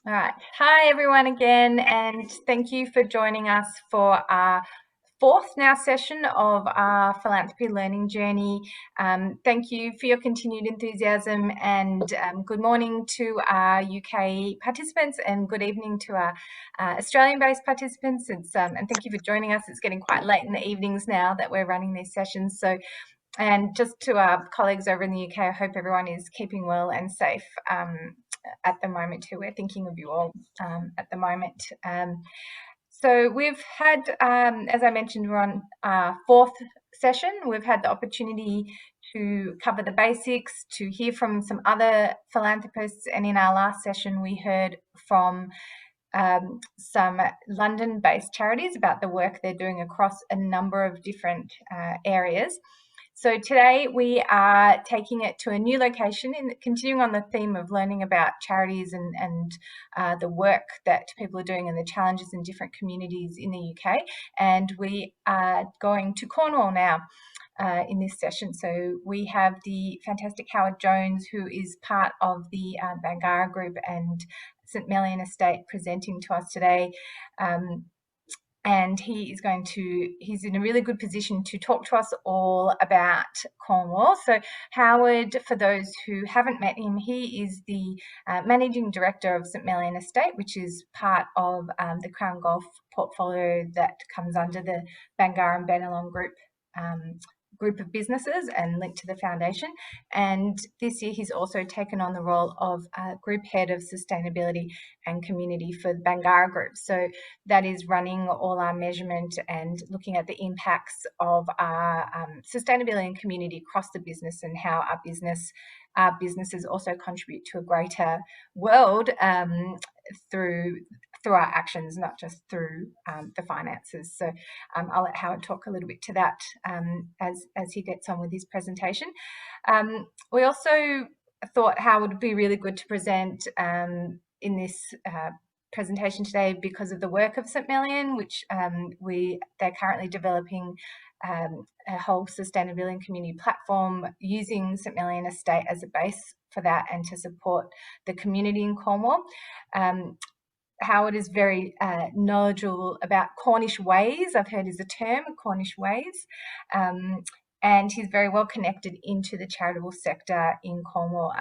All right. Hi, everyone again, and thank you for joining us for our fourth now session of our philanthropy learning journey. Thank you for your continued enthusiasm, and good morning to our UK participants and good evening to our Australian-based participants. And thank you for joining us. It's getting quite late in the evenings now that we're running these sessions. And just to our colleagues over in the UK, I hope everyone is keeping well and safe at the moment too. We're thinking of you all at the moment. So we've had, as I mentioned, we're on our fourth session. We've had the opportunity to cover the basics, to hear from some other philanthropists, and in our last session we heard from some London-based charities about the work they're doing across a number of different areas. So today we are taking it to a new location, continuing on the theme of learning about charities and the work that people are doing and the challenges in different communities in the UK. And we are going to Cornwall now in this session. So we have the fantastic Howard Jones, who is part of the Bangarra Group and St Melian Estate, presenting to us today. And he's in a really good position to talk to us all about Cornwall. So Howard, for those who haven't met him, he is the Managing Director of St Melian Estate, which is part of the Crown Golf portfolio that comes under the Bangarra and Bennelong group of businesses and linked to the foundation. And this year he's also taken on the role of Group Head of Sustainability and Community for the Bangarra Group. So that is running all our measurement and looking at the impacts of our sustainability and community across the business, and how our businesses also contribute to a greater world through our actions, not just through the finances. So I'll let Howard talk a little bit to that as he gets on with his presentation. We also thought Howard would be really good to present in this presentation today because of the work of St Melian, which they're currently developing a whole sustainability and community platform using St Melian Estate as a base for that and to support the community in Cornwall. Howard is very knowledgeable about Cornish ways. I've heard is a term, Cornish ways. And he's very well connected into the charitable sector in Cornwall.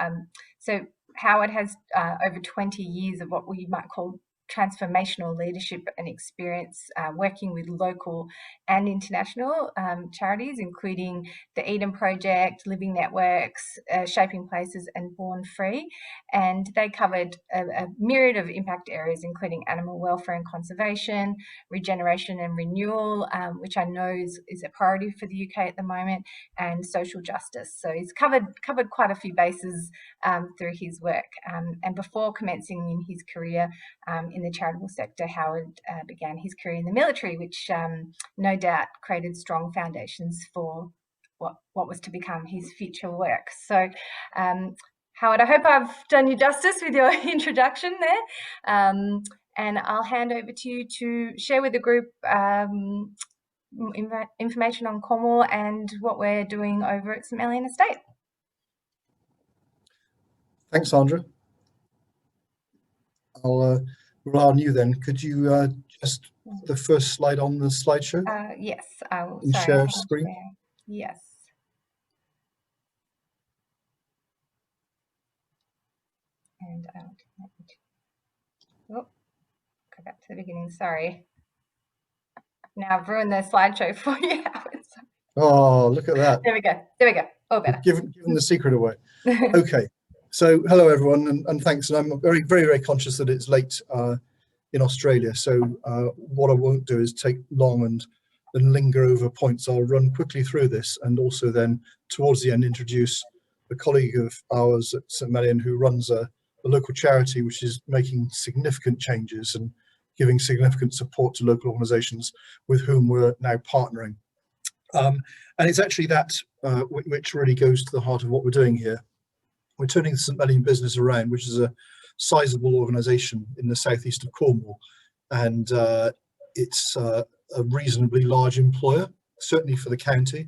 So Howard has over 20 years of what we might call transformational leadership and experience working with local and international charities, including the Eden Project, Living Networks, Shaping Places and Born Free. And they covered a myriad of impact areas, including animal welfare and conservation, regeneration and renewal, which I know is a priority for the UK at the moment, and social justice. So he's covered quite a few bases through his work. And before commencing in his career in the charitable sector, Howard began his career in the military, which no doubt created strong foundations for what was to become his future work. So Howard, I hope I've done you justice with your introduction there. And I'll hand over to you to share with the group information on Cornwall and what we're doing over at St Melian Estate. Thanks, Sandra. I'll rely on you then. Could you just the first slide on the slideshow? Yes, I will. And share screen. Yes. And go back to the beginning. Sorry. Now I've ruined the slideshow for you. Oh, look at that. There we go. Oh, better. Given the secret away. Okay. So hello everyone, and thanks. And I'm very, very, very conscious that it's late in Australia. So what I won't do is take long and linger over points. I'll run quickly through this, and also then towards the end introduce a colleague of ours at St Melian who runs a local charity which is making significant changes and giving significant support to local organisations with whom we're now partnering. And it's actually that which really goes to the heart of what we're doing here. We're turning the St Melian business around, which is a sizable organisation in the southeast of Cornwall, and it's a reasonably large employer, certainly for the county,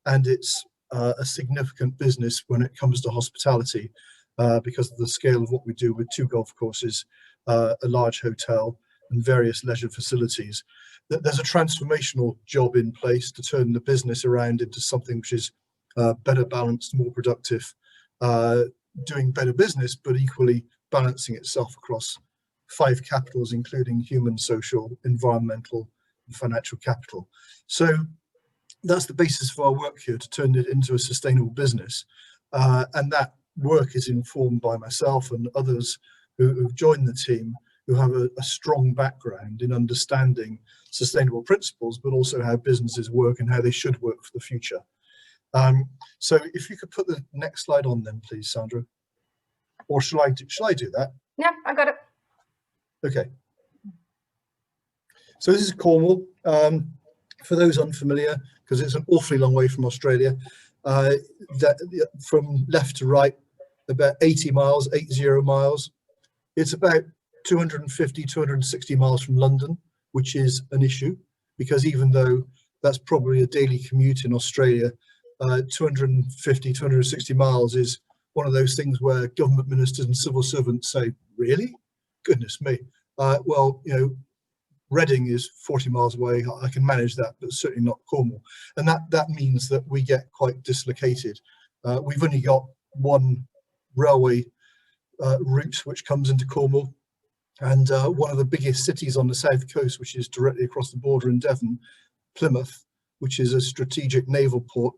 and it's a significant business when it comes to hospitality. because of the scale of what we do with 2 golf courses, a large hotel, and various leisure facilities. There's a transformational job in place to turn the business around into something which is better balanced, more productive, doing better business, but equally balancing itself across 5 capitals, including human, social, environmental, and financial capital. So that's the basis for our work here, to turn it into a sustainable business. And that work is informed by myself and others who've joined the team, who have a strong background in understanding sustainable principles, but also how businesses work and how they should work for the future. So if you could put the next slide on then, please, Sandra. Or shall I do that? Yeah, I got it. Okay. So this is Cornwall. For those unfamiliar, because it's an awfully long way from Australia, from left to right, about 80 miles, 80 miles. It's about 250, 260 miles from London, which is an issue, because even though that's probably a daily commute in Australia, 250, 260 miles is one of those things where government ministers and civil servants say, really? Goodness me. Well, you know, Reading is 40 miles away. I can manage that, but certainly not Cornwall. And that means that we get quite dislocated. We've only got one railway route which comes into Cornwall, and one of the biggest cities on the south coast, which is directly across the border in Devon, Plymouth, which is a strategic naval port,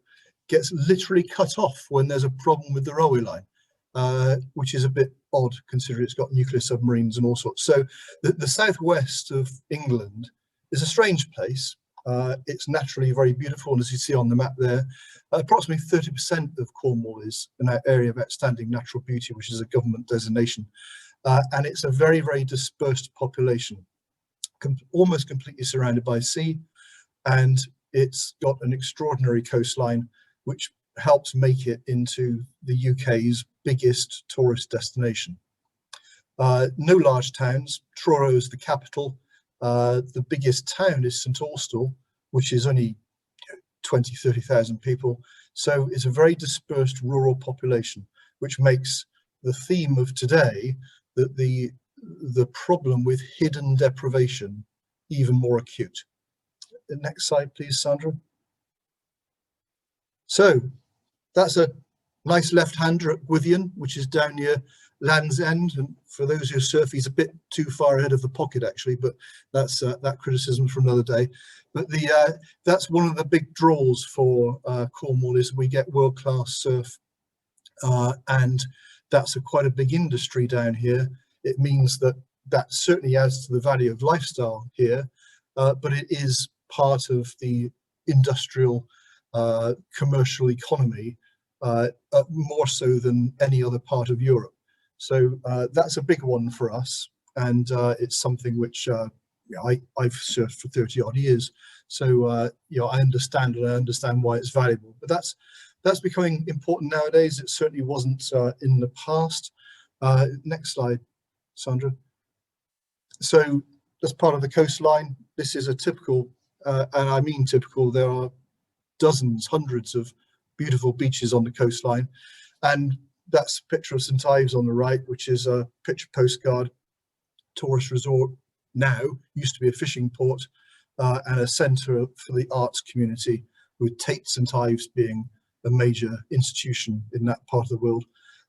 gets literally cut off when there's a problem with the railway line, which is a bit odd considering it's got nuclear submarines and all sorts. So the southwest of England is a strange place. It's naturally very beautiful, and as you see on the map there, approximately 30% of Cornwall is an area of outstanding natural beauty, which is a government designation. And it's a very, very dispersed population, almost completely surrounded by sea, and it's got an extraordinary coastline, which helps make it into the UK's biggest tourist destination. No large towns. Truro is the capital. The biggest town is St Austell, which is only 20, 30,000 people. So it's a very dispersed rural population, which makes the theme of today, that the problem with hidden deprivation, even more acute. The next slide, please, Sandra. So that's a nice left-hander at Gwithian, which is down near Land's End. And for those who surf, he's a bit too far ahead of the pocket, actually, but that's that criticism for another day. But that's one of the big draws for Cornwall, is we get world-class surf, and that's quite a big industry down here. It means that certainly adds to the value of lifestyle here, but it is part of the industrial commercial economy, more so than any other part of Europe. So that's a big one for us, and it's something which I've surfed for 30 odd years. So I understand, and I understand why it's valuable. But that's becoming important nowadays. It certainly wasn't in the past. Next slide, Sandra. So that's part of the coastline. This is a typical, and I mean typical, there are dozens, hundreds of beautiful beaches on the coastline. And that's a picture of St Ives on the right, which is a picture postcard tourist resort now, used to be a fishing port, and a centre for the arts community, with Tate St Ives being a major institution in that part of the world,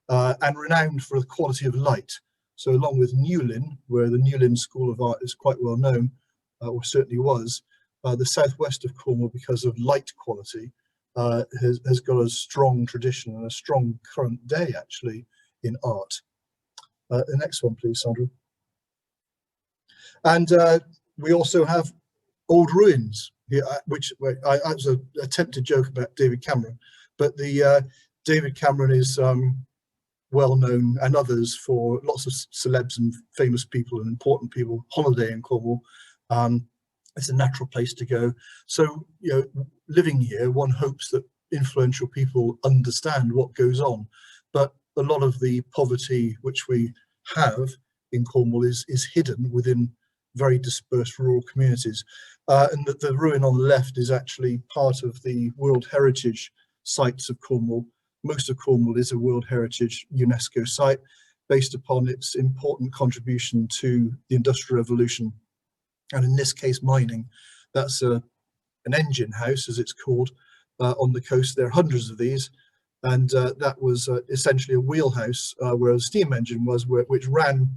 and renowned for the quality of light. So along with Newlyn, where the Newlyn School of Art is quite well known, or certainly was, the southwest of Cornwall, because of light quality, has got a strong tradition and a strong current day, actually, in art. The next one, please, Sandra. And we also have old ruins here, which I was an attempted joke about David Cameron, but David Cameron is well known, and others, for lots of celebs and famous people and important people holiday in Cornwall. It's a natural place to go. So, living here, one hopes that influential people understand what goes on. But a lot of the poverty which we have in Cornwall is hidden within very dispersed rural communities. And the ruin on the left is actually part of the World Heritage Sites of Cornwall, most of Cornwall is a World Heritage UNESCO site based upon its important contribution to the Industrial Revolution, and in this case mining. That's an engine house, as it's called, on the coast. There are hundreds of these, and that was essentially a wheelhouse where a steam engine was, which ran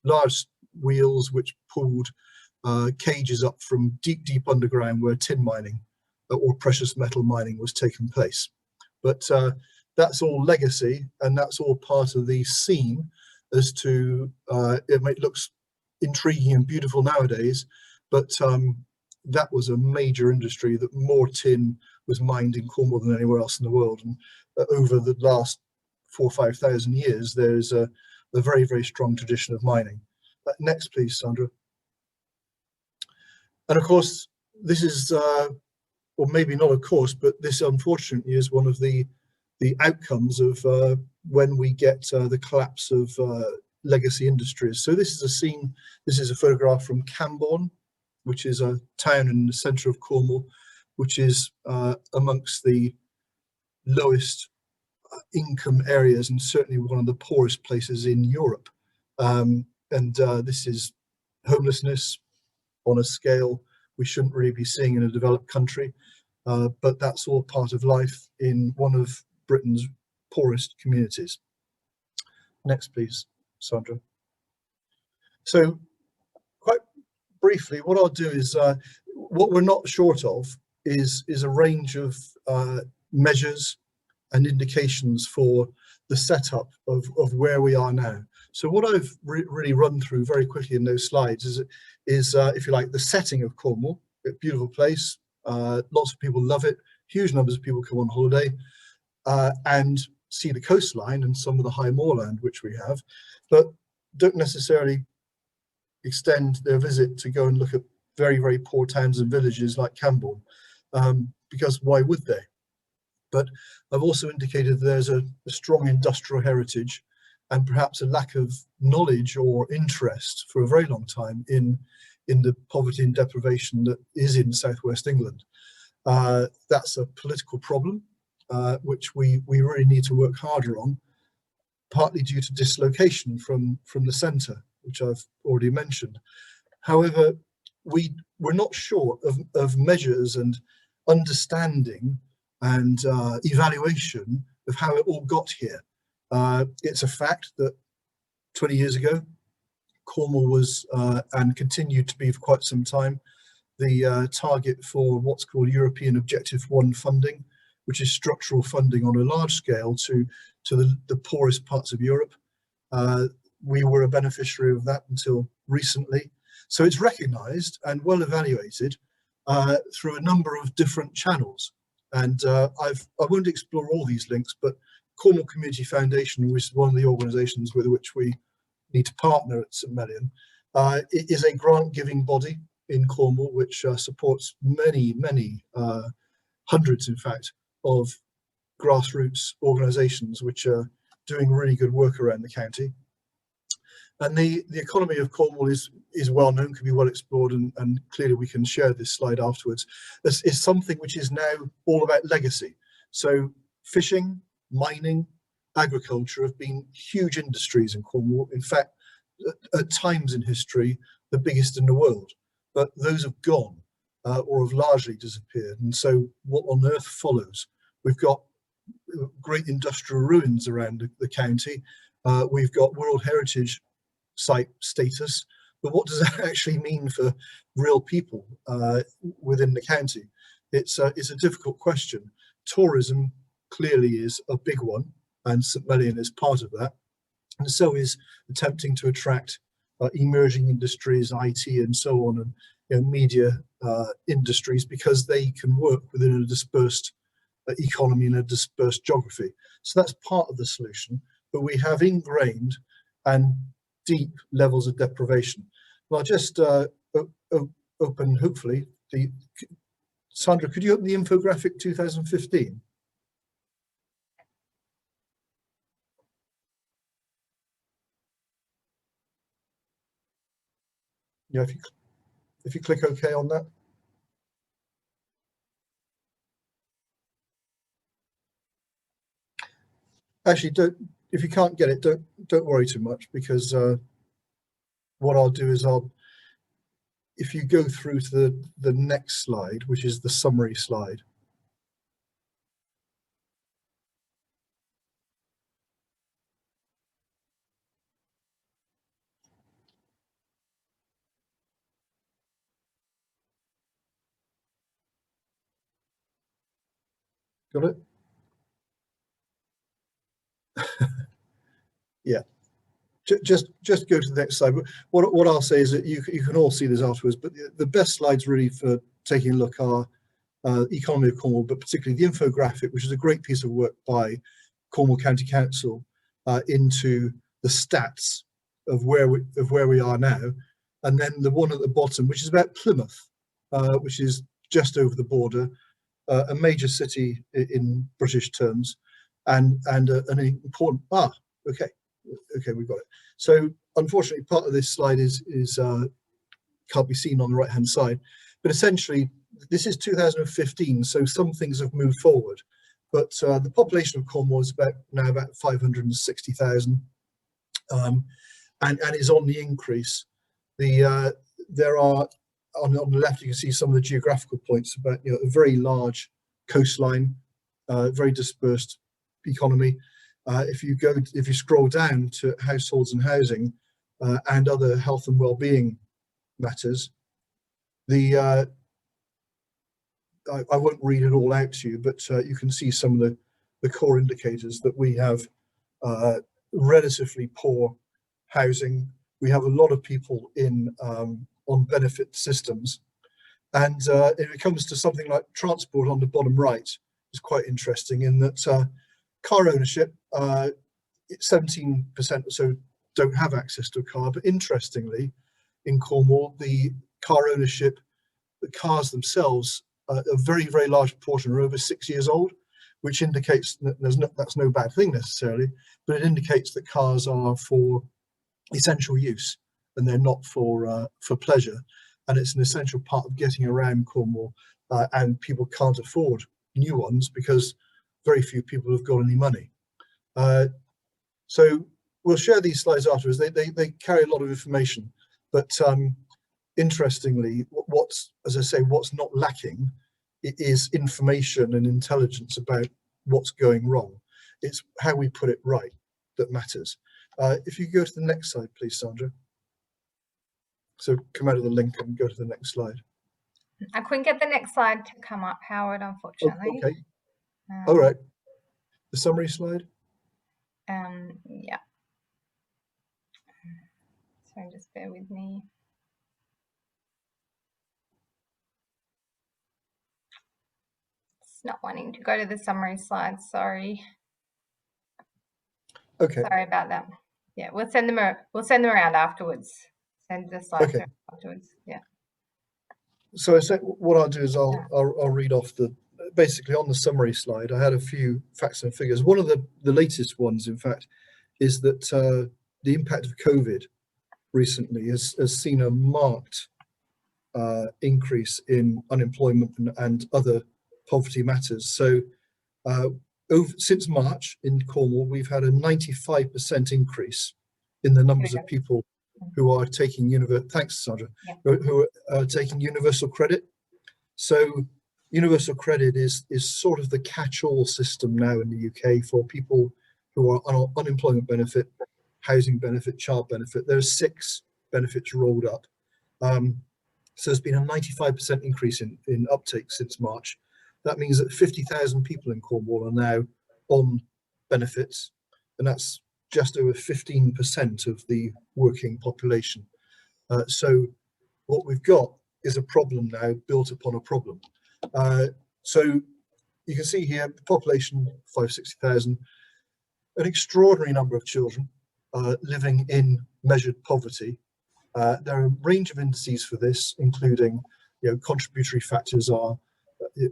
large wheels which pulled cages up from deep underground where tin mining or precious metal mining was taking place. But that's all legacy, and that's all part of the scene as to it looks intriguing and beautiful nowadays, but that was a major industry. That more tin was mined in Cornwall than anywhere else in the world, and over the last 4,000 or 5,000 years there's a very, very strong tradition of mining. Next please, Sandra. And of course this is or maybe not of course, but this unfortunately is one of the outcomes of when we get the collapse of legacy industries. So this is a scene, this is a photograph from Camborne, which is a town in the centre of Cornwall, which is amongst the lowest income areas and certainly one of the poorest places in Europe. This is homelessness on a scale we shouldn't really be seeing in a developed country, but that's all part of life in one of Britain's poorest communities. Next please, Sandra. So quite briefly, what I'll do is, what we're not short of is a range of measures and indications for the setup of where we are now. So what I've really run through very quickly in those slides is if you like, the setting of Cornwall. A beautiful place, lots of people love it, huge numbers of people come on holiday and see the coastline and some of the high moorland which we have, but don't necessarily extend their visit to go and look at very, very poor towns and villages like Camborne, because why would they? But I've also indicated there's a strong industrial heritage and perhaps a lack of knowledge or interest for a very long time in the poverty and deprivation that is in southwest England. That's a political problem which we really need to work harder on, partly due to dislocation from the centre, which I've already mentioned. However, we're not short of measures and understanding and evaluation of how it all got here. It's a fact that 20 years ago, Cornwall was and continued to be for quite some time the target for what's called European Objective 1 funding, which is structural funding on a large scale to the poorest parts of Europe. We were a beneficiary of that until recently. So it's recognised and well evaluated through a number of different channels. And I won't explore all these links, but Cornwall Community Foundation, which is one of the organisations with which we need to partner at St Mellion, it is a grant-giving body in Cornwall which supports many, many hundreds, in fact, of grassroots organisations which are doing really good work around the county. And the economy of Cornwall is well known, can be well explored, and clearly we can share this slide afterwards. This is something which is now all about legacy. So fishing, mining, agriculture have been huge industries in Cornwall. In fact, at times in history, the biggest in the world. But those have gone or have largely disappeared. And so what on earth follows? We've got great industrial ruins around the county. We've got World Heritage Site status, but what does that actually mean for real people within the county? It's a difficult question. Tourism clearly is a big one, and St Mellion is part of that, and so is attempting to attract emerging industries, IT and so on, and media industries, because they can work within a dispersed economy and a dispersed geography. So that's part of the solution, but we have ingrained and deep levels of deprivation. Well, I'll just open, hopefully, Sandra, could you open the infographic 2015? Yeah, if you click OK on that. actually, don't, if you can't get it, don't worry too much, because what I'll do is if you go through to the next slide, which is the summary slide. Got it? Yeah. Just go to the next slide. But what I'll say is that you can all see this afterwards, but the best slides really for taking a look are Economy of Cornwall, but particularly the infographic, which is a great piece of work by Cornwall County Council into the stats of where we are now, and then the one at the bottom, which is about Plymouth, which is just over the border, a major city in British terms, and an important okay, we've got it. So unfortunately, part of this slide is can't be seen on the right hand side, but essentially this is 2015, so some things have moved forward, but the population of Cornwall is now about 560,000, and is on the increase. There are on the left, you can see some of the geographical points about, you know, a very large coastline, very dispersed economy. If you scroll down to households and housing and other health and well-being matters, I won't read it all out to you, but you can see some of the core indicators that we have relatively poor housing. We have a lot of people on benefit systems, and if it comes to something like transport on the bottom right, is quite interesting in that car ownership, 17% or so don't have access to a car, but interestingly, in Cornwall, the car ownership, the cars themselves, a very, very large proportion are over 6 years old, which indicates that that's no bad thing necessarily, but it indicates that cars are for essential use and they're not for pleasure. And it's an essential part of getting around Cornwall, and people can't afford new ones because very few people have got any money. So we'll share these slides afterwards. They carry a lot of information, but interestingly, as I say, what's not lacking is information and intelligence about what's going wrong. It's how we put it right that matters. If you go to the next slide, please, Sandra. So come out of the link and go to the next slide. I couldn't get the next slide to come up, Howard, unfortunately. Okay. All right. The summary slide. Yeah. So just bear with me. It's not wanting to go to the summary slide. Sorry. Okay. Sorry about that. Yeah, we'll send them around afterwards. Send the slides around afterwards. Yeah. So I said what I'll do is I'll read off basically on the summary slide. I had a few facts and figures. One of the latest ones, in fact, is that the impact of COVID recently has seen a marked increase in unemployment and other poverty matters. So since March in Cornwall, we've had a 95% increase in the numbers of people who are taking thanks, Sandra, who are taking universal credit. So universal credit is sort of the catch-all system now in the UK for people who are on unemployment benefit, housing benefit, child benefit. There's 6 benefits rolled up. So there's been a 95% increase in uptake since March. That means that 50,000 people in Cornwall are now on benefits, and that's just over 15% of the working population. So what we've got is a problem now built upon a problem. So you can see here, the population, 560,000, an extraordinary number of children living in measured poverty. There are a range of indices for this, including, contributory factors are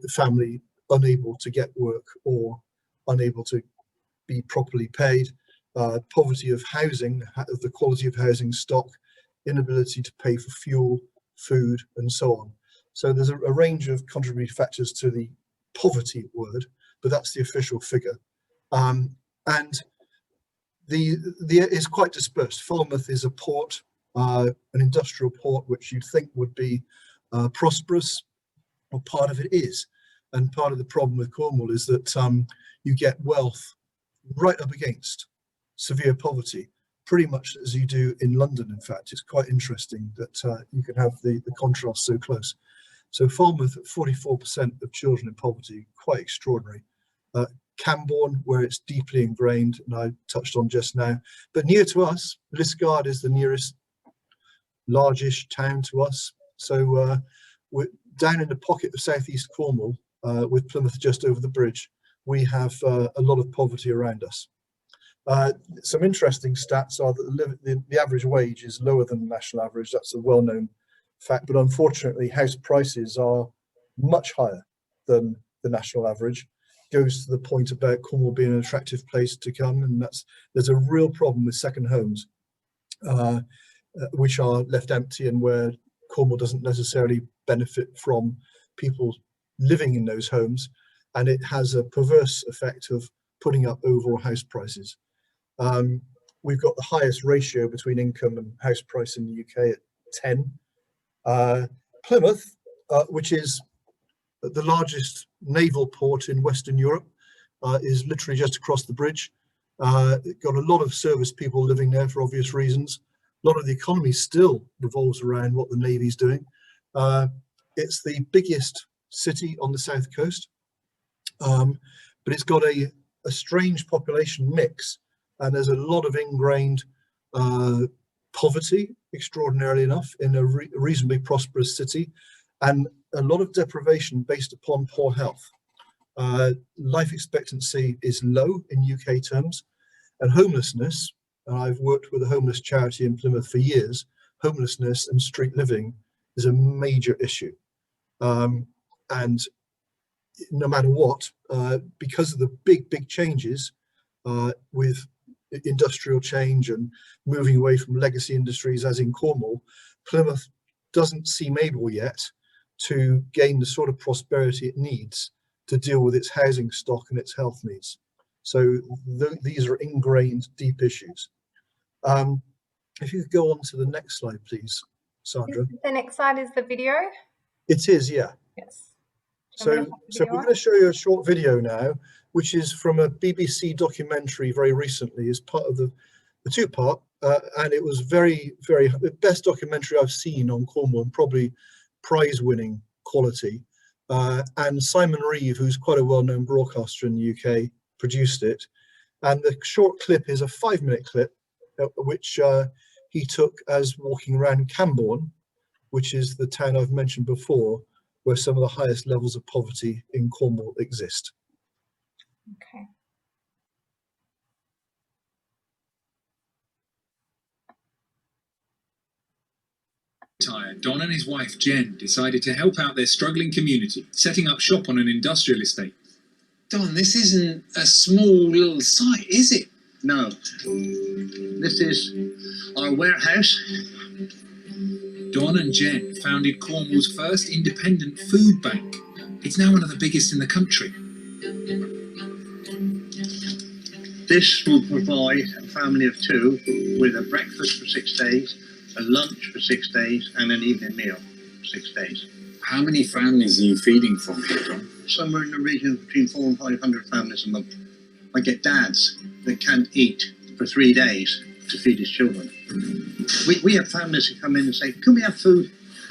family unable to get work or unable to be properly paid, poverty of housing, of the quality of housing stock, inability to pay for fuel, food, and so on. So there's a range of contributory factors to the poverty word, but that's the official figure. and it's quite dispersed. Falmouth is a port, an industrial port, which you'd think would be prosperous, or part of it is. And part of the problem with Cornwall is that you get wealth right up against severe poverty, pretty much as you do in London. In fact, it's quite interesting that you can have the contrast so close. So Falmouth, 44% of children in poverty, quite extraordinary. Camborne, where it's deeply ingrained, and I touched on just now. But near to us, Liskeard is the nearest largish town to us. So we're down in the pocket of southeast Cornwall, with Plymouth just over the bridge. We have a lot of poverty around us. Some interesting stats are that the average wage is lower than the national average. That's a well-known fact, but unfortunately house prices are much higher than the national average. Goes to the point about Cornwall being an attractive place to come, and there's a real problem with second homes, which are left empty, and where Cornwall doesn't necessarily benefit from people living in those homes, and it has a perverse effect of putting up overall house prices. We've got the highest ratio between income and house price in the UK at 10. Plymouth, which is the largest naval port in Western Europe, is literally just across the bridge. It got a lot of service people living there for obvious reasons. A lot of the economy still revolves around what the Navy's doing. It's the biggest city on the south coast, but it's got a strange population mix, and there's a lot of ingrained poverty, extraordinarily enough, in a reasonably prosperous city, and a lot of deprivation based upon poor health. Life expectancy is low in UK terms, and homelessness, and I've worked with a homeless charity in Plymouth for years, homelessness and street living is a major issue. And no matter what, because of the big changes with industrial change and moving away from legacy industries, as in Cornwall, Plymouth doesn't seem able yet to gain the sort of prosperity it needs to deal with its housing stock and its health needs. So these are ingrained, deep issues. If you could go on to the next slide, please, Sandra. The next slide is the video. It is, yeah. Yes. So we're going to show you a short video now, which is from a BBC documentary very recently, as part of the two-part, and it was the best documentary I've seen on Cornwall, and probably prize-winning quality. And Simon Reeve, who's quite a well-known broadcaster in the UK, produced it. And the short clip is a 5-minute clip, which he took as walking around Camborne, which is the town I've mentioned before, where some of the highest levels of poverty in Cornwall exist. Okay. Don and his wife Jen decided to help out their struggling community, setting up shop on an industrial estate. Don, this isn't a small little site, is it? No. This is our warehouse. Don and Jen founded Cornwall's first independent food bank. It's now one of the biggest in the country. This will provide a family of 2 with a breakfast for 6 days, a lunch for 6 days, and an evening meal for 6 days. How many families are you feeding from here, Don? Somewhere in the region between 400 and 500 families a month. I get dads that can't eat for 3 days to feed his children. We have families who come in and say, can we have food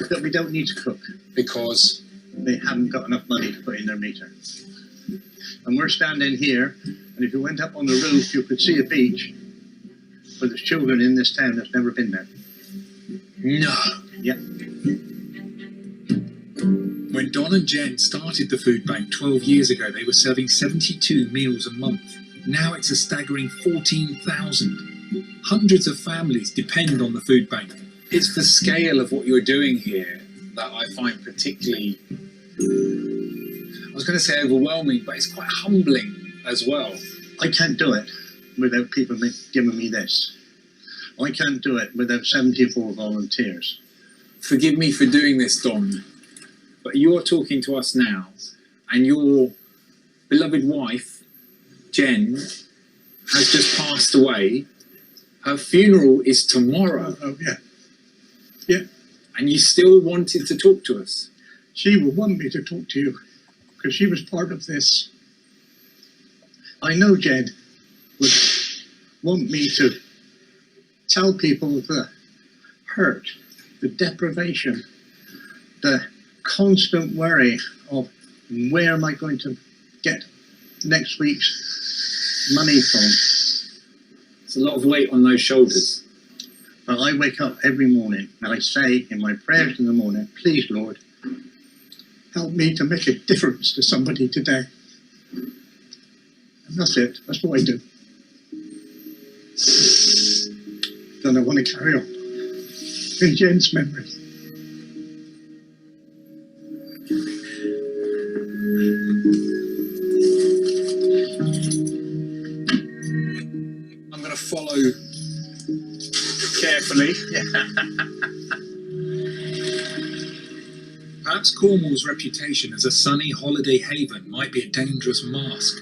that we don't need to cook? Because they haven't got enough money to put in their meter. And we're standing here, and if you went up on the roof, you could see a beach, but there's children in this town that's never been there. No. Yeah. When Don and Jen started the food bank 12 years ago, they were serving 72 meals a month. Now it's a staggering 14,000. Hundreds of families depend on the food bank. It's the scale of what you're doing here that I find particularly, I was going to say overwhelming, but it's quite humbling as well. I can't do it without people giving me this. I can't do it without 74 volunteers. Forgive me for doing this, Don, but you're talking to us now, and your beloved wife, Jen, has just passed away. Her funeral is tomorrow. Oh, yeah. Yeah. And you still wanted to talk to us. She will want me to talk to you because she was part of this. I know Jed would want me to tell people the hurt, the deprivation, the constant worry of where am I going to get next week's money from. It's a lot of weight on those shoulders. But I wake up every morning and I say in my prayers in the morning, please Lord, help me to make a difference to somebody today. And that's it. That's what I do. Then I want to carry on in Jen's memory. I'm going to follow carefully. Perhaps Cornwall's reputation as a sunny holiday haven might be a dangerous mask,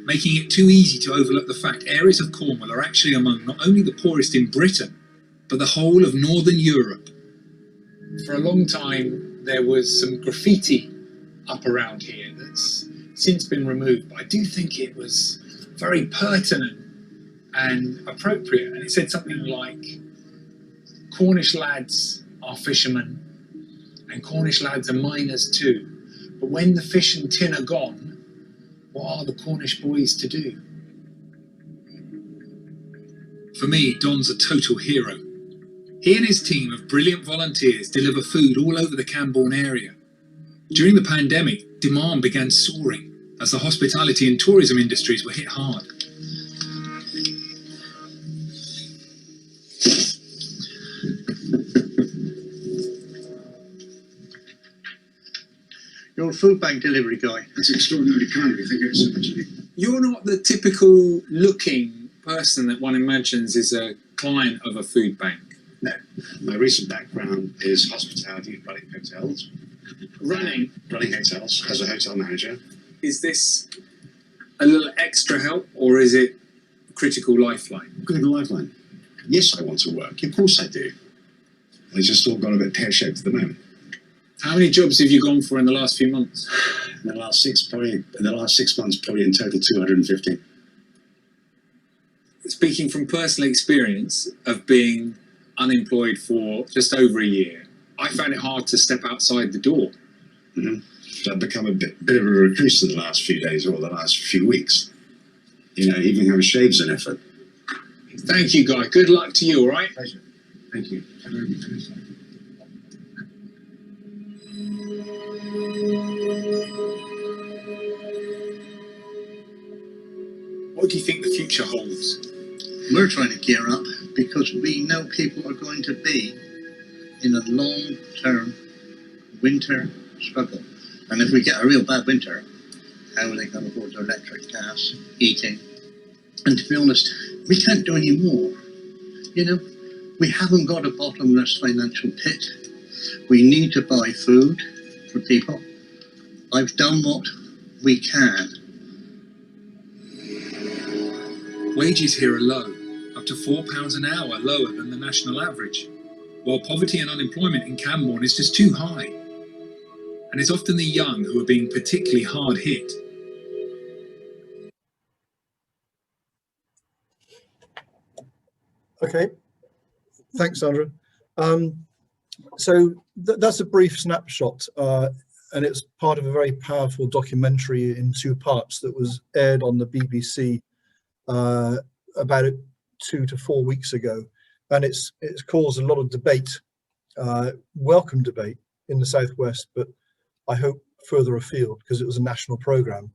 making it too easy to overlook the fact areas of Cornwall are actually among not only the poorest in Britain, but the whole of Northern Europe. For a long time, there was some graffiti up around here that's since been removed, but I do think it was very pertinent and appropriate. And it said something like, Cornish lads are fishermen, and Cornish lads are miners too. But when the fish and tin are gone, what are the Cornish boys to do? For me, Don's a total hero. He and his team of brilliant volunteers deliver food all over the Cambourne area. During the pandemic, demand began soaring as the hospitality and tourism industries were hit hard. You're a food bank delivery guy. That's extraordinarily kind of you. Thank you so much. You're not the typical looking person that one imagines is a client of a food bank. No. My recent background is hospitality, running hotels. Running hotels as a hotel manager. Is this a little extra help, or is it critical lifeline? Good lifeline. Yes, I want to work. Of course I do. It's just all got a bit pear-shaped at the moment. How many jobs have you gone for in the last few months? In the last 6 months, probably in total 250. Speaking from personal experience of being unemployed for just over a year, I found it hard to step outside the door. Mm-hmm. So I've become a bit of a recluse in the last few days or the last few weeks. You know, even having shaves an effort. Thank you, Guy. Good luck to you, all right? Pleasure. Thank you. What do you think the future holds? We're trying to gear up because we know people are going to be in a long-term winter struggle. And if we get a real bad winter, how are they going to afford their electric, gas, heating? And to be honest, we can't do any more. You know, we haven't got a bottomless financial pit. We need to buy food for people. I've done what we can. Wages here are low, up to £4 an hour lower than the national average, while poverty and unemployment in Cambourne is just too high. And it's often the young who are being particularly hard hit. Okay, thanks, Sandra. So that's a brief snapshot, and it's part of a very powerful documentary in 2 parts that was aired on the BBC about 2 to 4 weeks ago, and it's caused a lot of debate, welcome debate in the Southwest, but I hope further afield, because it was a national programme,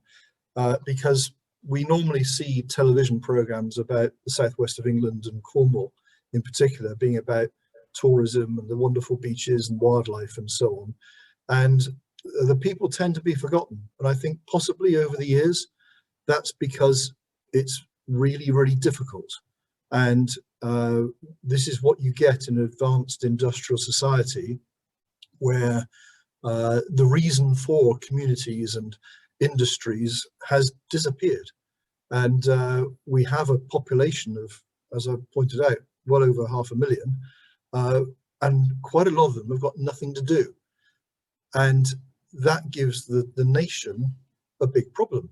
because we normally see television programmes about the southwest of England and Cornwall in particular being about tourism and the wonderful beaches and wildlife and so on, and the people tend to be forgotten. And I think possibly over the years that's because it's really, really difficult, and this is what you get in an advanced industrial society where the reason for communities and industries has disappeared. And we have a population of, as I pointed out, well over 500,000, and quite a lot of them have got nothing to do. And that gives the nation a big problem.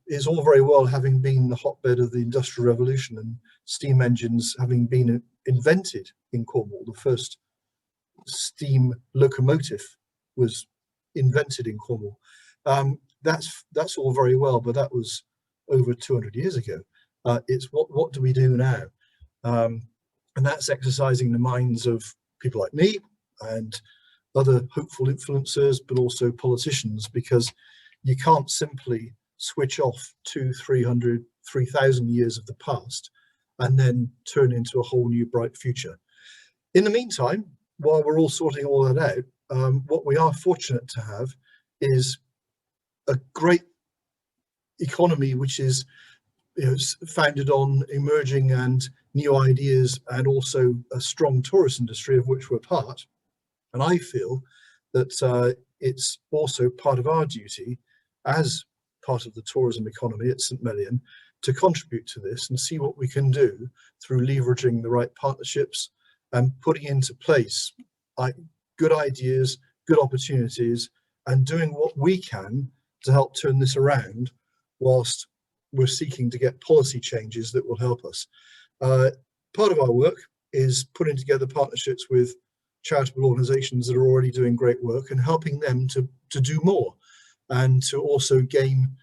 It's all very well having been the hotbed of the Industrial Revolution and steam engines having been invented in Cornwall. The first steam locomotive was invented in Cornwall. That's all very well, but that was over 200 years ago. It's what do we do now? And that's exercising the minds of people like me and other hopeful influencers, but also politicians, because you can't simply switch off 200, 300, 3,000 years of the past and then turn into a whole new bright future. In the meantime, while we're all sorting all that out, what we are fortunate to have is a great economy which is, you know, founded on emerging and new ideas, and also a strong tourist industry of which we're part. And I feel that it's also part of our duty as part of the tourism economy at St Mellion to contribute to this and see what we can do through leveraging the right partnerships and putting into place good ideas, good opportunities, and doing what we can to help turn this around whilst we're seeking to get policy changes that will help us. Part of our work is putting together partnerships with charitable organisations that are already doing great work and helping them to do more, and to also gain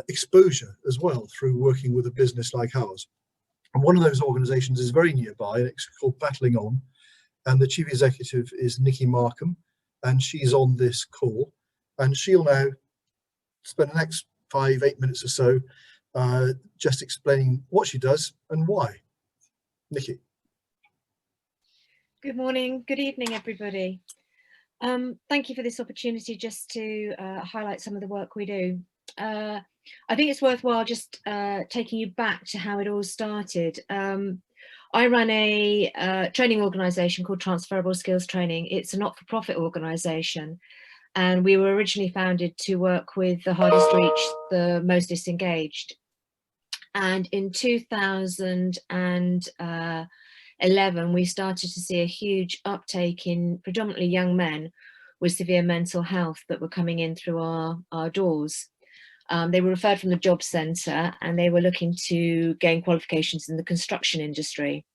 exposure as well through working with a business like ours. And one of those organisations is very nearby, and it's called Bennelong, and the chief executive is Nikki Markham, and she's on this call, and she'll now spend the next 5-8 minutes or so just explaining what she does and why. Nikki. Good morning, good evening, everybody. Thank you for this opportunity just to highlight some of the work we do. I think it's worthwhile just taking you back to how it all started. I run a training organisation called Transferable Skills Training. It's a not-for-profit organisation, and we were originally founded to work with the hardest reached, the most disengaged. And in 2011, we started to see a huge uptake in predominantly young men with severe mental health that were coming in through our doors. They were referred from the job centre, and they were looking to gain qualifications in the construction industry.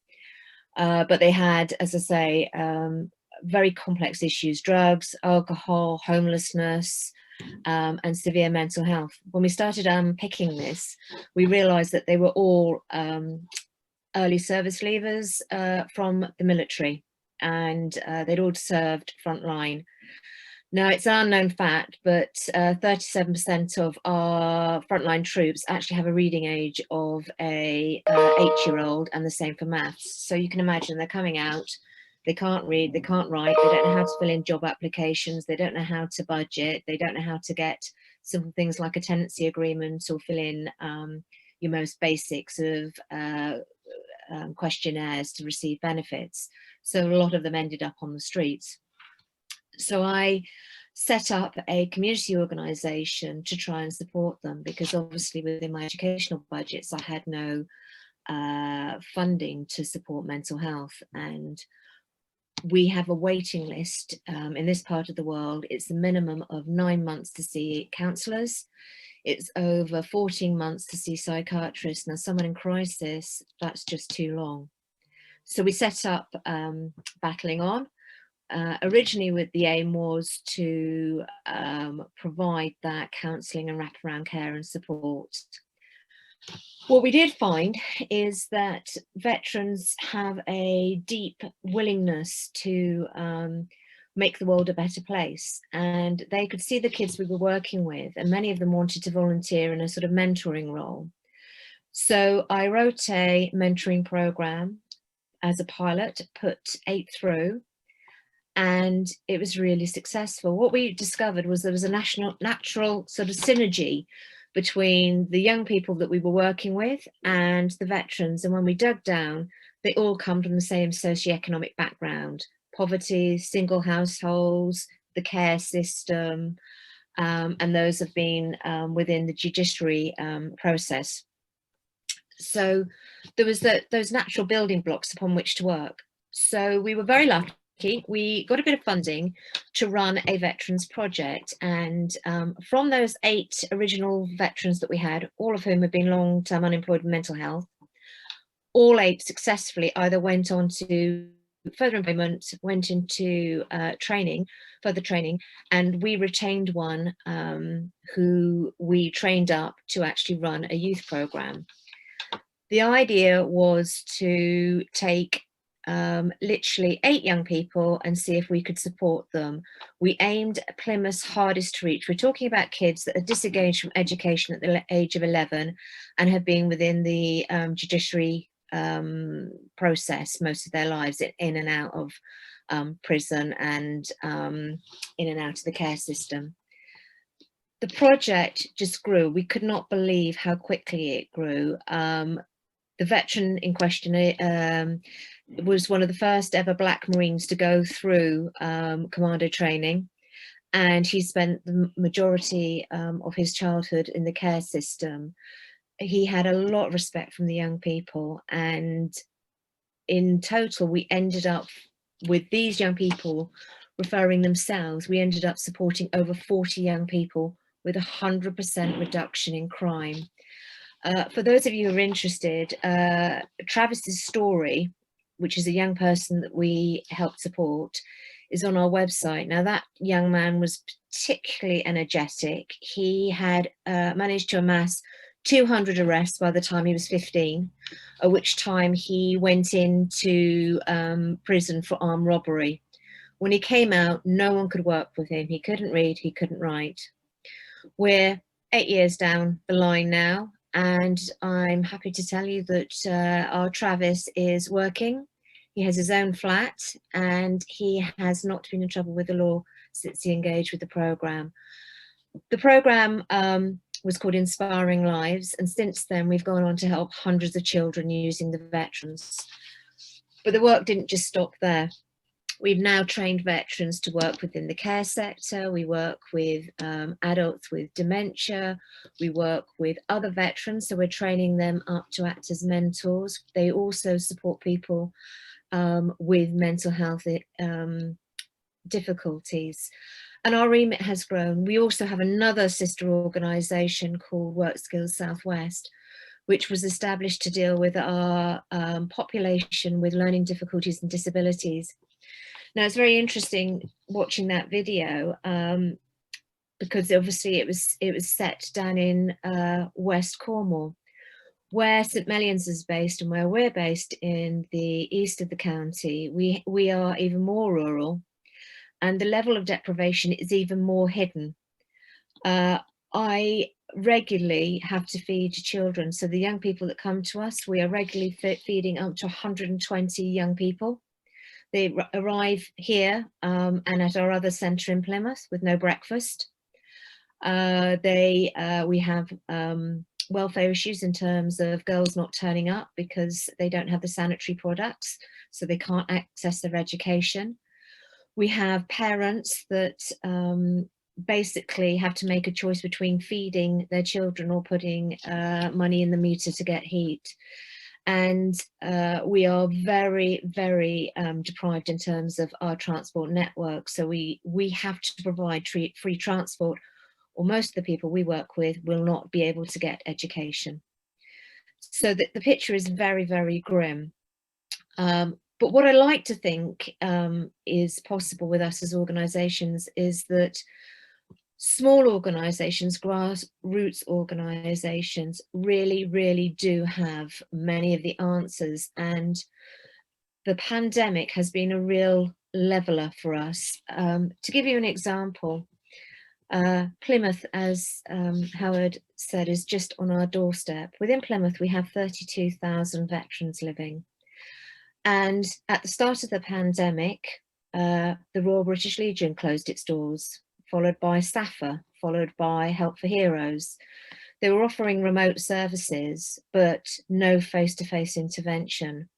But they had, as I say, very complex issues: drugs, alcohol, homelessness, and severe mental health. When we started unpicking this, we realised that they were all early service leavers from the military, and they'd all served frontline. Now, it's an unknown fact, but 37% of our frontline troops actually have a reading age of a 8-year-old, and the same for maths. So you can imagine they're coming out, they can't read, they can't write, they don't know how to fill in job applications, they don't know how to budget, they don't know how to get simple things like a tenancy agreement or fill in your most basics of questionnaires to receive benefits. So a lot of them ended up on the streets. So I set up a community organisation to try and support them, because obviously within my educational budgets I had no funding to support mental health. And we have a waiting list in this part of the world. It's a minimum of 9 months to see counsellors. It's over 14 months to see psychiatrists. Now, someone in crisis, that's just too long. So we set up Battling On. Originally with the aim was to provide that counselling and wraparound care and support. What we did find is that veterans have a deep willingness to make the world a better place, and they could see the kids we were working with, and many of them wanted to volunteer in a sort of mentoring role. So I wrote a mentoring program as a pilot, put 8 through, and it was really successful. What we discovered was there was a natural sort of synergy between the young people that we were working with and the veterans. And when we dug down, they all come from the same socioeconomic background: poverty, single households, the care system, and those have been within the judiciary process. So there was those natural building blocks upon which to work. So we were very lucky. We got a bit of funding to run a veterans project, and from those 8 original veterans that we had, all of whom had been long-term unemployed with mental health, all 8 successfully either went on to further employment, went into further training, and we retained one who we trained up to actually run a youth program. The idea was to take literally 8 young people and see if we could support them. We aimed at Plymouth's hardest to reach. We're talking about kids that are disengaged from education at the age of 11 and have been within the judiciary process most of their lives, in and out of prison and in and out of the care system. The project just grew. We could not believe how quickly it grew. The veteran in question was one of the first ever Black Marines to go through commando training, and he spent the majority of his childhood in the care system. He had a lot of respect from the young people, and in total we ended up with these young people referring themselves. We ended up supporting over 40 young people with 100% reduction in crime. For those of you who are interested, Travis's story, which is a young person that we helped support, is on our website. Now, that young man was particularly energetic. He had managed to amass 200 arrests by the time he was 15, at which time he went into prison for armed robbery. When he came out, no one could work with him. He couldn't read, he couldn't write. We're 8 years down the line now, and I'm happy to tell you that our Travis is working. He has his own flat, and he has not been in trouble with the law since he engaged with the programme. The programme was called Inspiring Lives, and since then we've gone on to help hundreds of children using the veterans. But the work didn't just stop there. We've now trained veterans to work within the care sector. We work with adults with dementia. We work with other veterans, so we're training them up to act as mentors. They also support people with mental health difficulties. And our remit has grown. We also have another sister organisation called Work Skills Southwest, which was established to deal with our population with learning difficulties and disabilities. Now, it's very interesting watching that video because obviously it was set down in West Cornwall, where St Mellions is based and where we're based in the east of the county. We are even more rural, and the level of deprivation is even more hidden. I regularly have to feed children. So the young people that come to us, we are regularly feeding up to 120 young people. They arrive here and at our other centre in Plymouth with no breakfast. We have welfare issues in terms of girls not turning up because they don't have the sanitary products, so they can't access their education. We have parents that basically have to make a choice between feeding their children or putting money in the meter to get heat. And we are very, very deprived in terms of our transport network. So we have to provide free transport, or most of the people we work with will not be able to get education. So the picture is very, very grim. But what I like to think is possible with us as organisations is that small organisations, grassroots organisations, really, really do have many of the answers. And the pandemic has been a real leveller for us. To give you an example, Plymouth, as Howard said, is just on our doorstep. Within Plymouth, we have 32,000 veterans living. And at the start of the pandemic, the Royal British Legion closed its doors, followed by SAFA, followed by Help for Heroes. They were offering remote services, but no face-to-face intervention.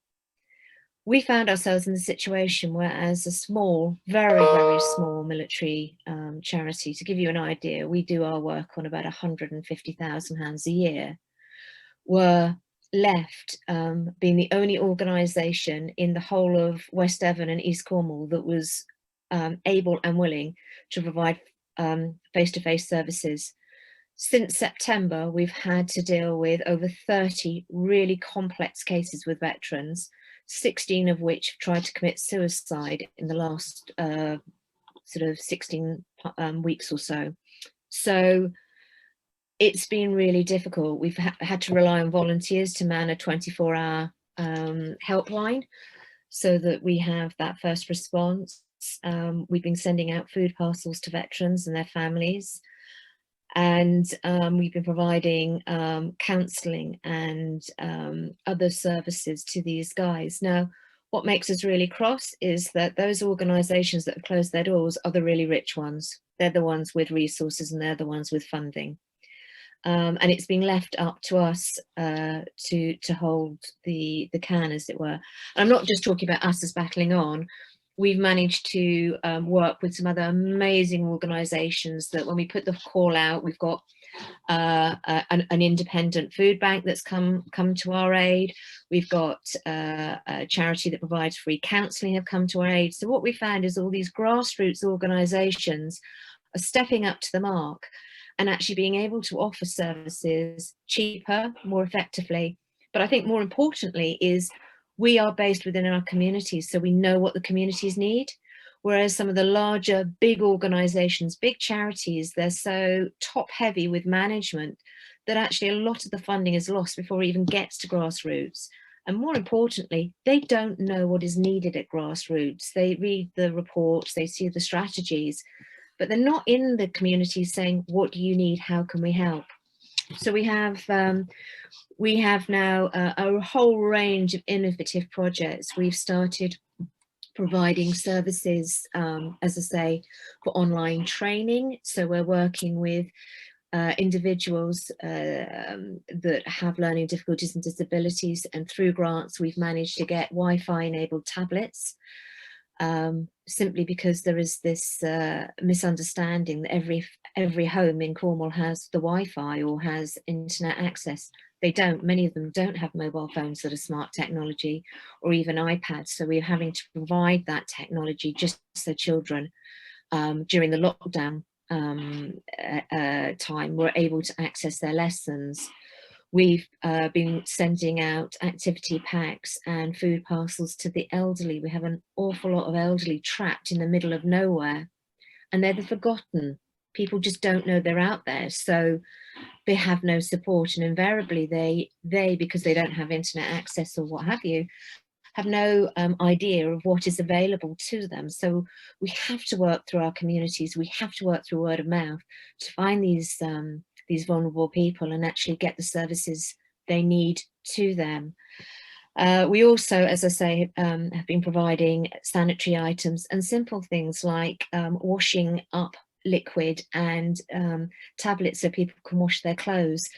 we found ourselves in the situation where, as a small, very, very small military charity, to give you an idea, we do our work on about £150,000 a year, were left being the only organisation in the whole of West Devon and East Cornwall that was able and willing to provide face-to-face services. Since September, we've had to deal with over 30 really complex cases with veterans, 16 of which have tried to commit suicide in the last sort of 16 weeks or so. So it's been really difficult. We've had to rely on volunteers to man a 24-hour helpline so that we have that first response. We've been sending out food parcels to veterans and their families. And we've been providing counselling and other services to these guys. Now, what makes us really cross is that those organisations that have closed their doors are the really rich ones. They're the ones with resources and they're the ones with funding. And it's been left up to us to hold the can, as it were. And I'm not just talking about us as Battling On. We've managed to work with some other amazing organisations that when we put the call out, we've got an independent food bank that's come to our aid. We've got a charity that provides free counselling have come to our aid. So what we found is all these grassroots organisations are stepping up to the mark and actually being able to offer services cheaper, more effectively. But I think more importantly is we are based within our communities, so we know what the communities need. Whereas some of the larger, big organisations, big charities, they're so top heavy with management that actually a lot of the funding is lost before it even gets to grassroots. And more importantly, they don't know what is needed at grassroots. They read the reports, they see the strategies, but they're not in the community saying, what do you need? How can we help? So we have now a whole range of innovative projects. We've started providing services, as I say, for online training. So we're working with individuals that have learning difficulties and disabilities, and through grants we've managed to get Wi-Fi enabled tablets, simply because there is this misunderstanding that every home in Cornwall has the Wi-Fi or has internet access. They don't. Many of them don't have mobile phones that are smart technology or even iPads. So we're having to provide that technology just so children during the lockdown time were able to access their lessons. We've been sending out activity packs and food parcels to the elderly. We have an awful lot of elderly trapped in the middle of nowhere, and they're the forgotten. People just don't know they're out there, so they have no support, and invariably they because they don't have internet access or what have you, have no idea of what is available to them. So we have to work through our communities. We have to work through word of mouth to find these vulnerable people and actually get the services they need to them. We also, as I say, have been providing sanitary items and simple things like washing up liquid and tablets so people can wash their clothes.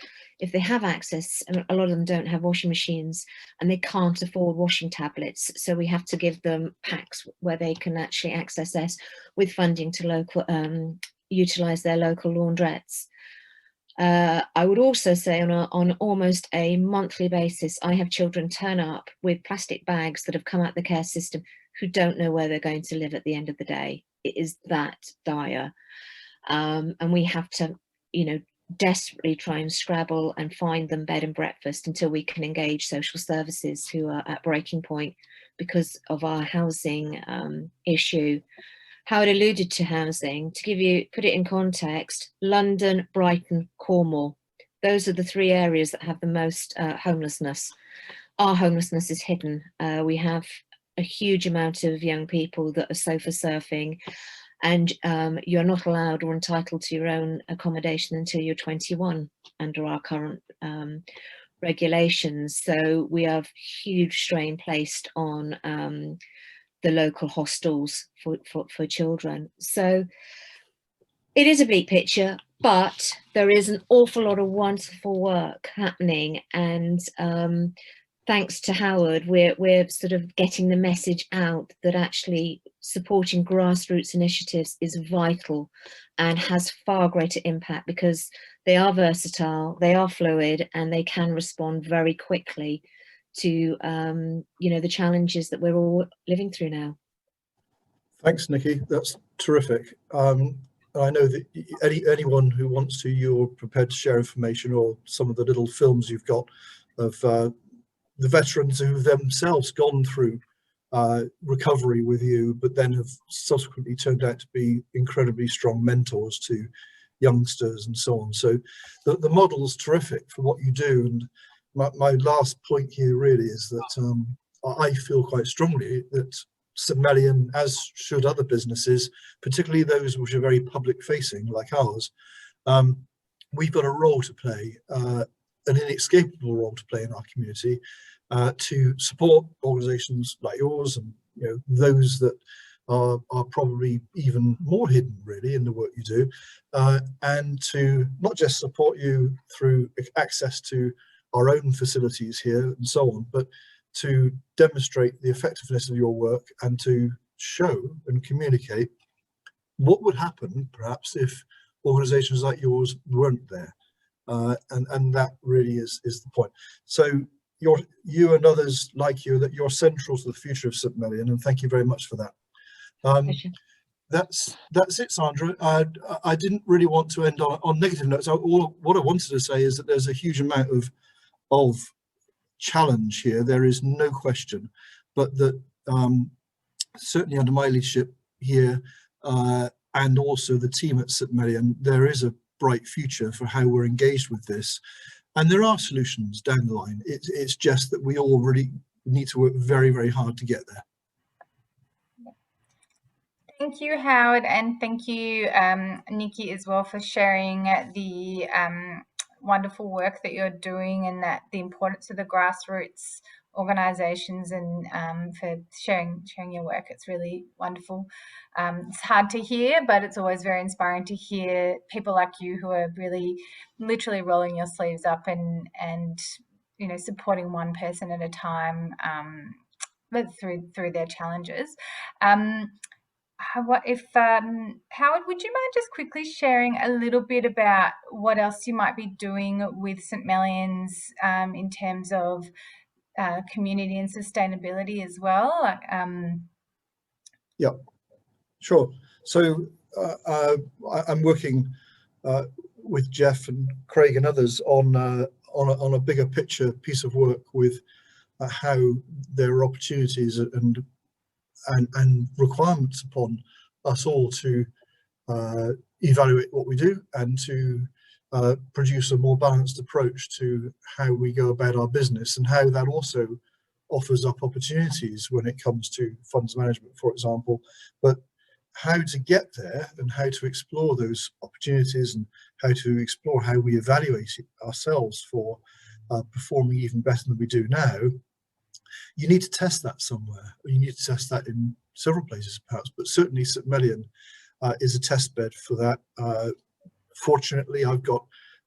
If they have access, and a lot of them don't have washing machines and they can't afford washing tablets, so we have to give them packs where they can actually access this with funding to local utilise their local laundrettes. I would also say on almost a monthly basis, I have children turn up with plastic bags that have come out the care system who don't know where they're going to live at the end of the day. It is that dire. And we have to, desperately try and scrabble and find them bed and breakfast until we can engage social services who are at breaking point because of our housing issue. Howard alluded to housing. To put it in context, London, Brighton, Cornwall, those are the three areas that have the most homelessness. Our homelessness is hidden. We have a huge amount of young people that are sofa surfing, and you're not allowed or entitled to your own accommodation until you're 21 under our current regulations. So we have huge strain placed on the local hostels for children. So it is a bleak picture, but there is an awful lot of wonderful work happening, and thanks to Howard, we're sort of getting the message out that actually supporting grassroots initiatives is vital and has far greater impact because they are versatile, they are fluid, and they can respond very quickly to you know, the challenges that we're all living through now. Thanks, Nikki. That's terrific. I know that anyone who wants to, you're prepared to share information or some of the little films you've got of the veterans who've themselves gone through recovery with you, but then have subsequently turned out to be incredibly strong mentors to youngsters and so on. So the model's terrific for what you do. And my last point here really is that I feel quite strongly that St Mellion, as should other businesses, particularly those which are very public facing like ours, we've got a role to play, an inescapable role to play in our community, to support organisations like yours and, you know, those that are probably even more hidden really in the work you do, and to not just support you through access to our own facilities here and so on, but to demonstrate the effectiveness of your work and to show and communicate what would happen perhaps if organisations like yours weren't there. And that really is the point. So you and others like you, that you're central to the future of St Mellion, and thank you very much for that. That's it, Sandra. I didn't really want to end on negative notes. What I wanted to say is that there's a huge amount of challenge here, there is no question, but that certainly under my leadership here and also the team at St Mellion, there is a bright future for how we're engaged with this, and there are solutions down the line. It's just that we all really need to work very, very hard to get there. Thank you, Howard, and thank you, Nikki, as well, for sharing the wonderful work that you're doing and that the importance of the grassroots organisations, and for sharing your work. It's really wonderful. It's hard to hear, but it's always very inspiring to hear people like you who are really literally rolling your sleeves up and you know, supporting one person at a time, but through their challenges. Howard, would you mind just quickly sharing a little bit about what else you might be doing with St Mellion's in terms of community and sustainability as well? Yeah, sure. So I'm working with Jeff and Craig and others on a bigger picture piece of work with how there are opportunities and requirements upon us all to evaluate what we do and to produce a more balanced approach to how we go about our business, and how that also offers up opportunities when it comes to funds management, for example, but how to get there and how to explore those opportunities and how to explore how we evaluate ourselves for performing even better than we do now. You need to test that somewhere. You need to test that in several places perhaps, but certainly St Mellion is a test bed for that. Fortunately, I've got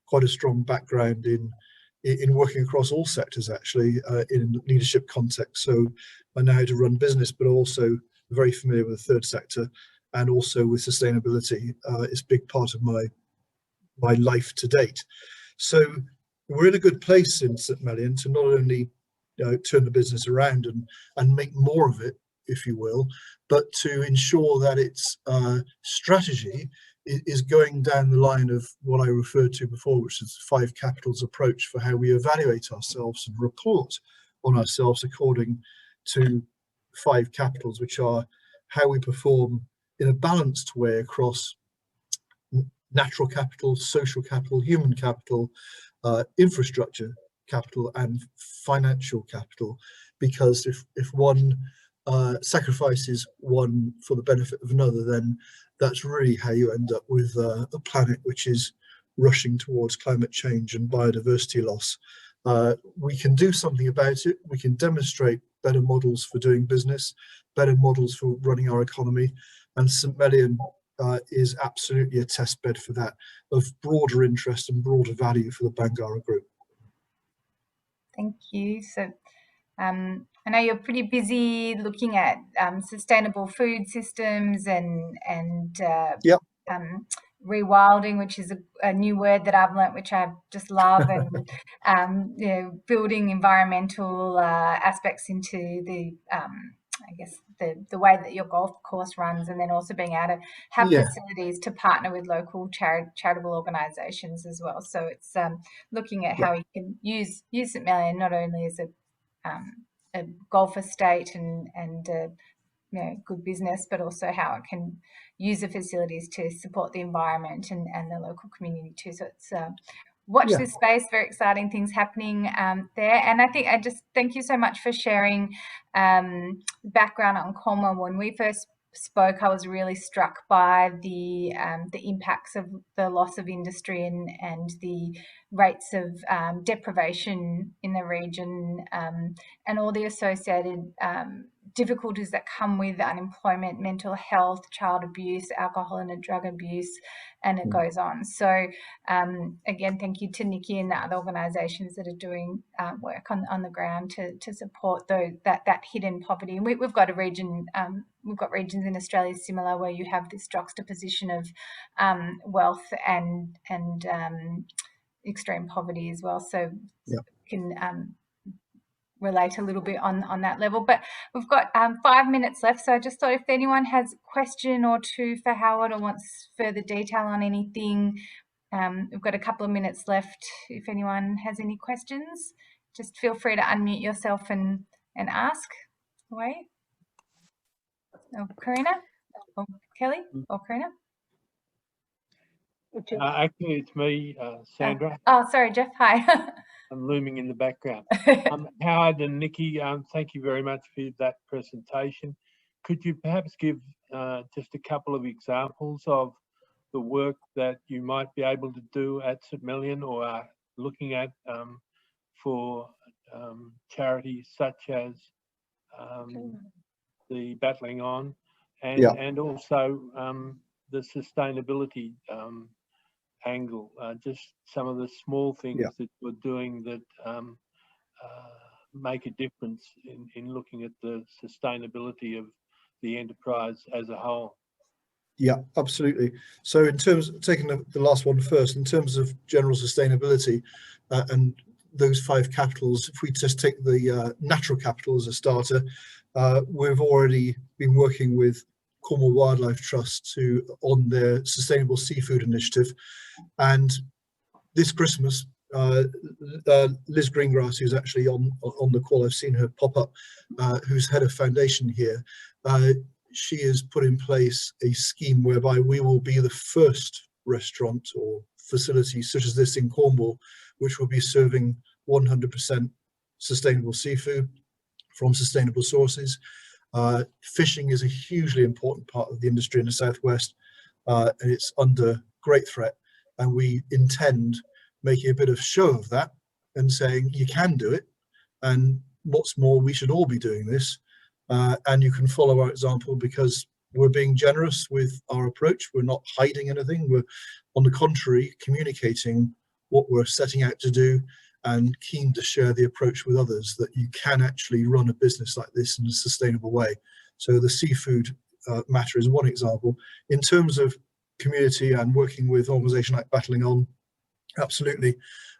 quite a strong background in working across all sectors actually, in leadership context. So I know how to run business, but also very familiar with the third sector, and also with sustainability. It's a big part of my life to date. So we're in a good place in St Mellion to not only turn the business around and make more of it, if you will, but to ensure that its strategy is going down the line of what I referred to before, which is the 5 capitals approach for how we evaluate ourselves and report on ourselves according to 5 capitals, which are how we perform in a balanced way across natural capital, social capital, human capital, infrastructure capital, and financial capital. Because if one sacrifices one for the benefit of another, then that's really how you end up with a planet which is rushing towards climate change and biodiversity loss. We can do something about it. We can demonstrate better models for doing business, better models for running our economy, and St Mellion is absolutely a test bed for that, of broader interest and broader value for the Bangarra Group. Thank you. So I know you're pretty busy looking at sustainable food systems and Yep. rewilding, which is a new word that I've learnt, which I just love, and you know, building environmental aspects into the I guess the way that your golf course runs, and then also being able to have Yeah. facilities to partner with local charitable organisations as well. So it's looking at Yeah. how you can use St Mellion not only as a golf estate and you know, good business, but also how it can use the facilities to support the environment and the local community too. So it's watch Yeah. this space, very exciting things happening there. And I think I just thank you so much for sharing background on Cornwall. When we first spoke, I was really struck by the impacts of the loss of industry and the rates of deprivation in the region, and all the associated difficulties that come with unemployment, mental health, child abuse, alcohol and drug abuse, and it goes on. So again, thank you to Nikki and the other organisations that are doing work on the ground to support that hidden poverty. And we've got a region, we've got regions in Australia similar where you have this juxtaposition of wealth and extreme poverty as well. So can relate a little bit on that level. But we've got 5 minutes left, so I just thought if anyone has a question or two for Howard or wants further detail on anything, we've got a couple of minutes left. If anyone has any questions, just feel free to unmute yourself and ask away. Or Karina or Kelly or Karina. Actually, it's me, Sandra. Oh, sorry, Jeff. Hi. I'm looming in the background. Howard and Nikki, thank you very much for that presentation. Could you perhaps give just a couple of examples of the work that you might be able to do at St Mellion or are looking at for charities such as the Battling On and also the sustainability angle, just some of the small things that we're doing that make a difference in looking at the sustainability of the enterprise as a whole. Yeah, absolutely. So in terms of taking the last one first, in terms of general sustainability and those 5 capitals, if we just take the natural capital as a starter, we've already been working with Cornwall Wildlife Trust on their Sustainable Seafood Initiative. And this Christmas, Liz Greengrass, who's actually on the call, I've seen her pop up, who's head of foundation here, she has put in place a scheme whereby we will be the first restaurant or facility such as this in Cornwall, which will be serving 100% sustainable seafood from sustainable sources. Fishing is a hugely important part of the industry in the Southwest, and it's under great threat. And we intend making a bit of show of that and saying you can do it. And what's more, we should all be doing this. And you can follow our example because we're being generous with our approach. We're not hiding anything. We're, on the contrary, communicating what we're setting out to do and keen to share the approach with others that you can actually run a business like this in a sustainable way. So the seafood matter is one example. In terms of community and working with an organisation like Battling On, absolutely.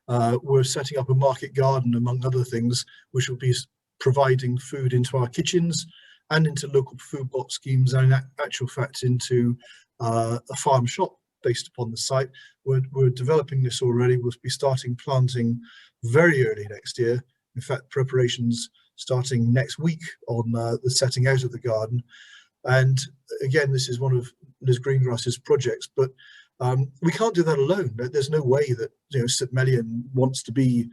We're setting up a market garden, among other things, which will be providing food into our kitchens and into local food box schemes and in actual fact into a farm shop based upon the site. We're developing this already. We'll be starting planting very early next year. In fact, preparations starting next week on the setting out of the garden. And again, this is one of Liz Greengrass's projects, but we can't do that alone. There's no way that St Mellion wants to be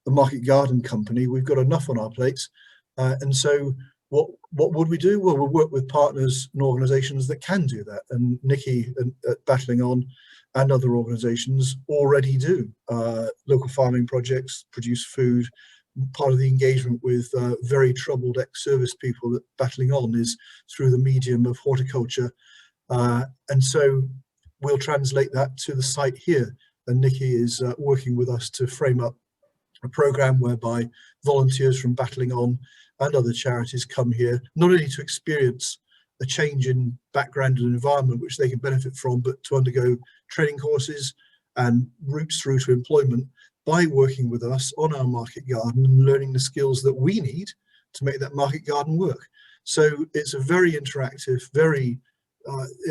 a market garden company. We've got enough on our plates. And so what would we do? Well, we'll work with partners and organisations that can do that. And Nikki at Battling On and other organisations already do. Local farming projects, produce food. Part of the engagement with very troubled ex-service people at Battling On is through the medium of horticulture. And so we'll translate that to the site here. And Nikki is working with us to frame up a program whereby volunteers from Bennelong and other charities come here, not only to experience a change in background and environment which they can benefit from, but to undergo training courses and routes through to employment by working with us on our market garden and learning the skills that we need to make that market garden work. So it's a very interactive, very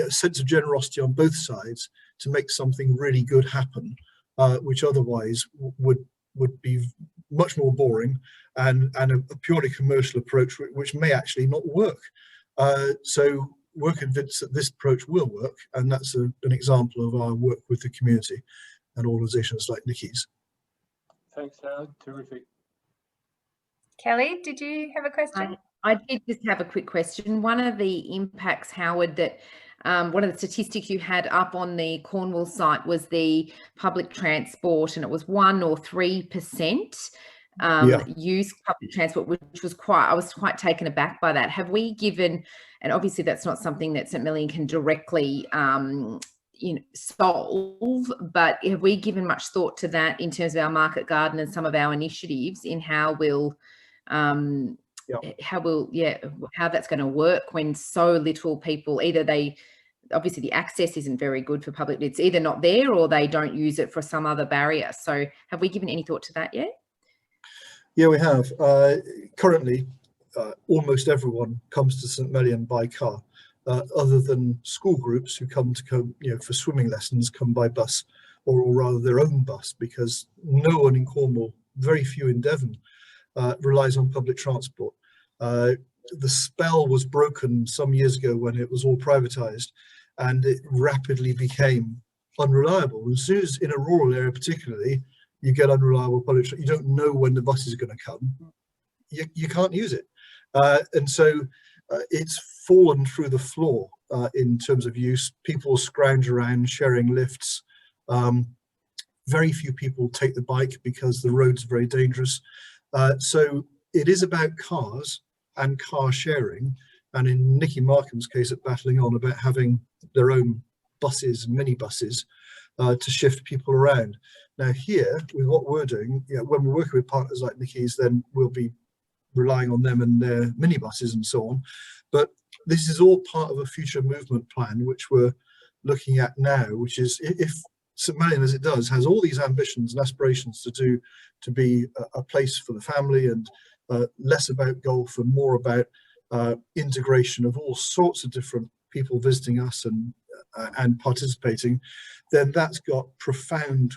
sense of generosity on both sides to make something really good happen, which otherwise would be much more boring and a purely commercial approach which may actually not work. So we're convinced that this approach will work, and that's an example of our work with the community and organisations like Nikki's. Thanks, Howard. Terrific. Kelly, did you have a question? I did just have a quick question. One of the impacts, Howard, that one of the statistics you had up on the Cornwall site was the public transport, and it was 1 or 3% use public transport, which was I was quite taken aback by that. Have we given, and obviously that's not something that St Million can directly solve, but have we given much thought to that in terms of our market garden and some of our initiatives in how we'll how that's going to work when so little people, either obviously the access isn't very good for public, it's either not there or they don't use it for some other barrier. So have we given any thought to that yet? Yeah, we have. Currently, almost everyone comes to St Million by car, other than school groups who come for swimming lessons, come by bus, or rather their own bus, because no one in Cornwall, very few in Devon, relies on public transport. The spell was broken some years ago when it was all privatised, and it rapidly became unreliable. As soon as in a rural area particularly, you get unreliable public transport, you don't know when the bus is going to come, you can't use it. And so it's fallen through the floor in terms of use. People scrounge around sharing lifts. Very few people take the bike because the roads are very dangerous. So it is about cars and car sharing, and in Nikki Markham's case at Bennelong, about having their own buses, minibuses, to shift people around. Now here, with what we're doing, when we're working with partners like Nikki's, then we'll be relying on them and their minibuses and so on. But this is all part of a future movement plan, which we're looking at now, which is if St Million, as it does, has all these ambitions and aspirations to be a place for the family, and less about golf and more about integration of all sorts of different people visiting us and participating, then that's got profound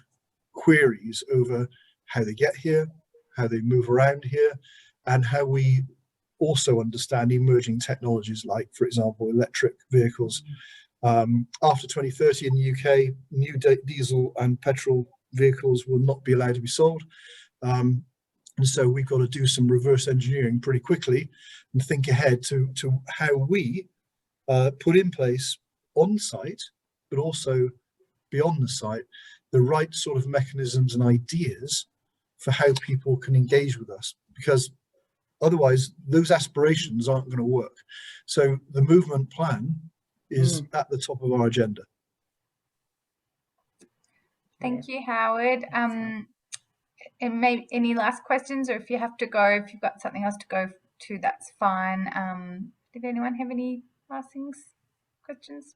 queries over how they get here, how they move around here, and how we also understand emerging technologies like, for example, electric vehicles. After 2030 in the UK, new diesel and petrol vehicles will not be allowed to be sold. And so we've got to do some reverse engineering pretty quickly and think ahead to how we put in place on site, but also beyond the site, the right sort of mechanisms and ideas for how people can engage with us, because otherwise those aspirations aren't going to work. So the movement plan is at the top of our agenda. Thank you, Howard. And maybe any last questions, or if you have to go, if you've got something else to go to, that's fine. Did anyone have any last questions?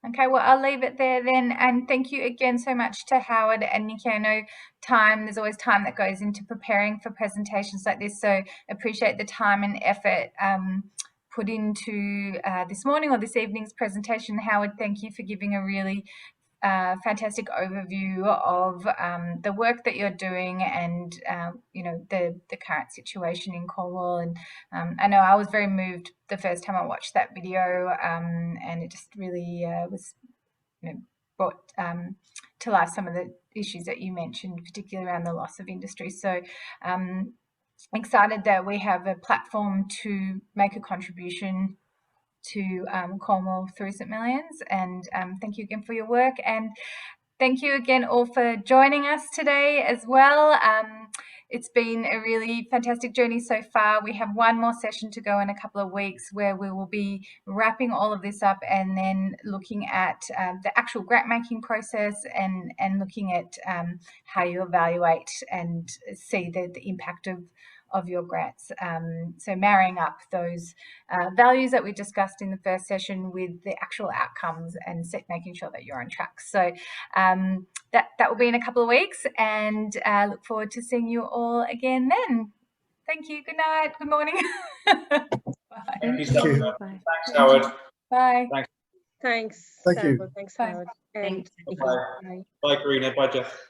Okay, well, I'll leave it there then. And thank you again so much to Howard and Nikki. I know there's always time that goes into preparing for presentations like this, so appreciate the time and effort put into this morning or this evening's presentation. Howard, thank you for giving a really fantastic overview of the work that you're doing and the current situation in Cornwall. And I know I was very moved the first time I watched that video, and it just really was brought to life some of the issues that you mentioned, particularly around the loss of industry. So excited that we have a platform to make a contribution to Cornwall through St Millions, and thank you again for your work. And thank you again all for joining us today as well. It's been a really fantastic journey so far. We have one more session to go in a couple of weeks where we will be wrapping all of this up and then looking at the actual grant making process and looking at how you evaluate and see the impact of your grants. So marrying up those values that we discussed in the first session with the actual outcomes and making sure that you're on track. So that will be in a couple of weeks, and look forward to seeing you all again then. Thank you. Good night. Good morning. Bye. Thank you, Thank you. Sandra. Thanks, Howard. Bye. Thanks. Thanks, Thank you. Sandra. Thanks, Bye. Howard. Thanks. Nikki. Bye. Bye. Bye, Karina. Bye, Jeff.